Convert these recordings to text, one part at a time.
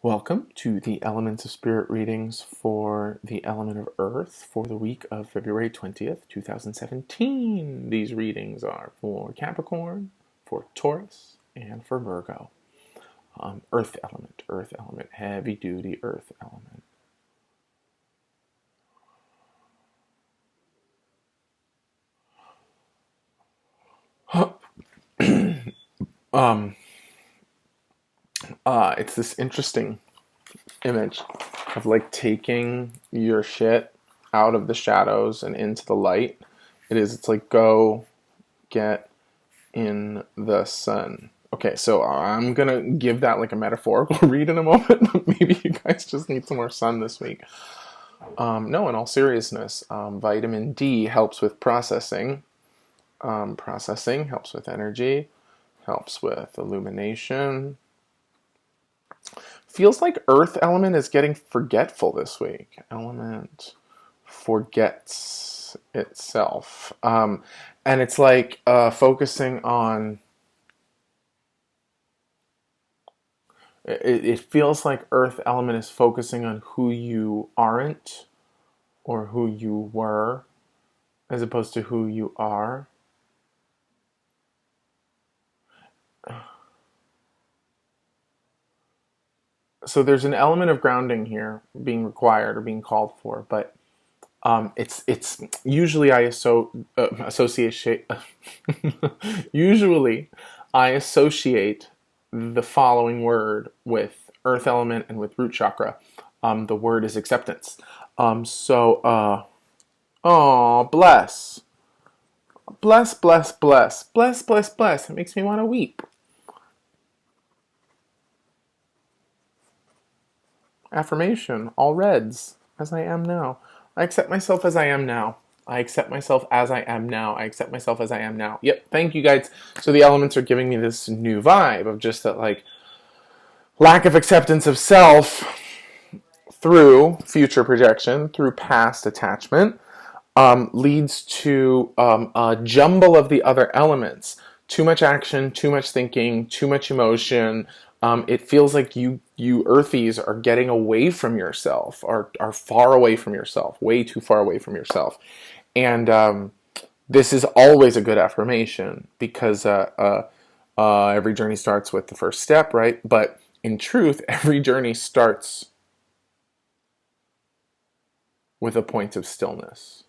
Welcome to the Elements of Spirit readings for the element of Earth for the week of February 20th, 2017. These readings are for Capricorn, for Taurus, and for Virgo. Earth element, heavy duty earth element. It's this interesting image of like taking your shit out of the shadows and into the light. It's like go get in the sun. Okay, so I'm gonna give that like a metaphorical read in a moment, but maybe you guys just need some more sun this week. No, in all seriousness, vitamin D helps with processing. Processing helps with energy, helps with illumination. Feels like Earth element is getting forgetful this week. Element forgets itself. And it's like focusing on... It feels like Earth element is focusing on who you aren't or who you were as opposed to who you are. So there's an element of grounding here being required or being called for, but it's usually associate usually I associate the following word with earth element and with root chakra. The word is acceptance. Bless. Bless, bless, bless. Bless, bless, bless. It makes me want to weep. Affirmation, all reds, as I am now. I accept myself as I am now. I accept myself as I am now. I accept myself as I am now. Yep, thank you guys. So the elements are giving me this new vibe of just that like lack of acceptance of self through future projection, through past attachment, leads to a jumble of the other elements. Too much action, too much thinking, too much emotion. It feels like you earthies are getting away from yourself, are far away from yourself, way too far away from yourself. And this is always a good affirmation because every journey starts with the first step, right? But in truth, every journey starts with a point of stillness.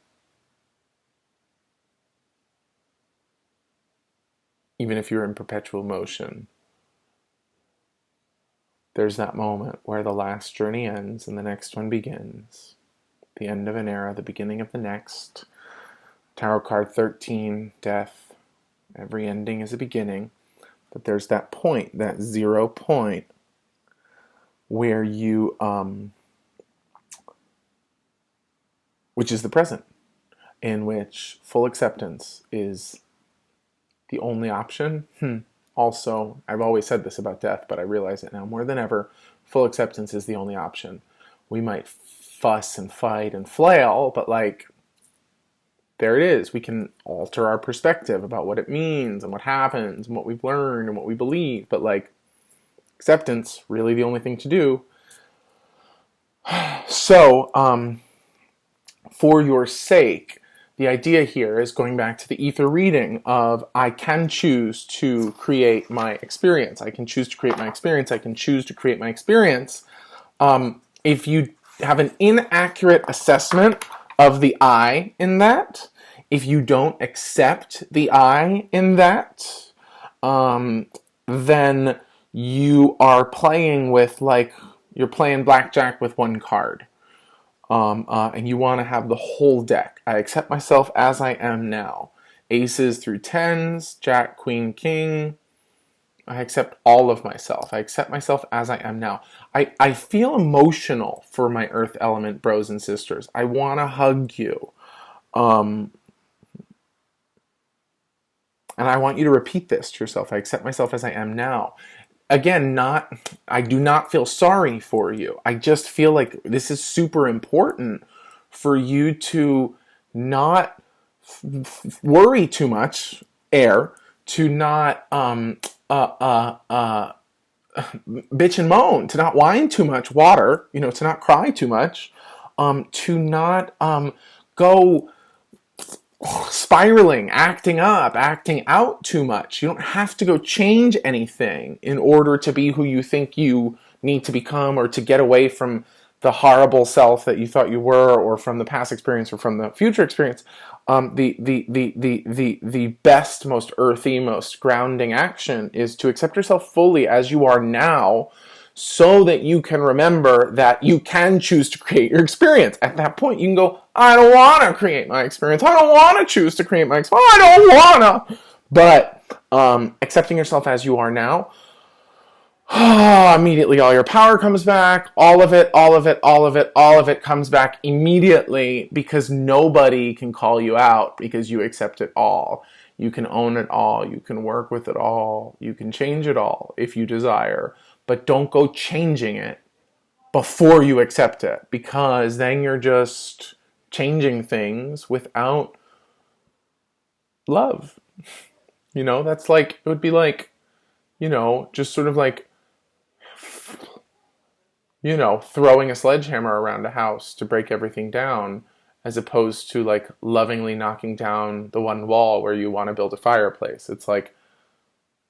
Even if you're in perpetual motion, there's that moment where the last journey ends and the next one begins. The end of an era, the beginning of the next. Tarot card 13, death. Every ending is a beginning. But there's that point, that 0 point, where you, which is the present, in which full acceptance is the only option. Also, I've always said this about death, but I realize it now more than ever. Full acceptance is the only option. We might fuss and fight and flail, but like, there it is. We can alter our perspective about what it means and what happens and what we've learned and what we believe. But like, acceptance, really the only thing to do. So, for your sake, the idea here is going back to the ether reading of I can choose to create my experience. I can choose to create my experience. I can choose to create my experience. If you have an inaccurate assessment of the I in that, if you don't accept the I in that, then you are playing with like, you're playing blackjack with one card. And you want to have the whole deck. I accept myself as I am now. Aces through tens, jack, queen, king. I accept all of myself. I accept myself as I am now. I feel emotional for my earth element bros and sisters. I want to hug you. And I want you to repeat this to yourself. I accept myself as I am now. Again, I do not feel sorry for you. I just feel like this is super important for you to not worry too much, to not bitch and moan, to not whine too much, water, to not cry too much, to not go spiraling, acting up, acting out too much. You don't have to go change anything in order to be who you think you need to become, or to get away from the horrible self that you thought you were, or from the past experience, or from the future experience. The best, most earthy, most grounding action is to accept yourself fully as you are now, so that you can remember that you can choose to create your experience. At that point, you can go, I don't want to create my experience. I don't want to choose to create my experience. I don't want to. But accepting yourself as you are now, immediately all your power comes back. All of it comes back immediately, because nobody can call you out, because you accept it all. You can own it all. You can work with it all. You can change it all if you desire. But don't go changing it before you accept it, because then you're just changing things without love. That's like, it would be like, just sort of like, throwing a sledgehammer around a house to break everything down, as opposed to like lovingly knocking down the one wall where you want to build a fireplace. It's like,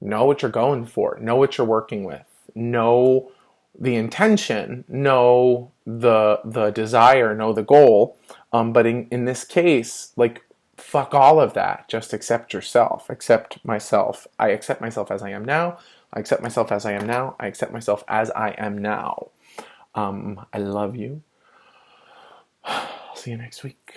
know what you're going for, know what you're working with, know the intention, know the desire, know the goal. But in this case, like, fuck all of that. Just accept yourself. Accept myself. I accept myself as I am now. I accept myself as I am now. I accept myself as I am now. I love you. I'll see you next week.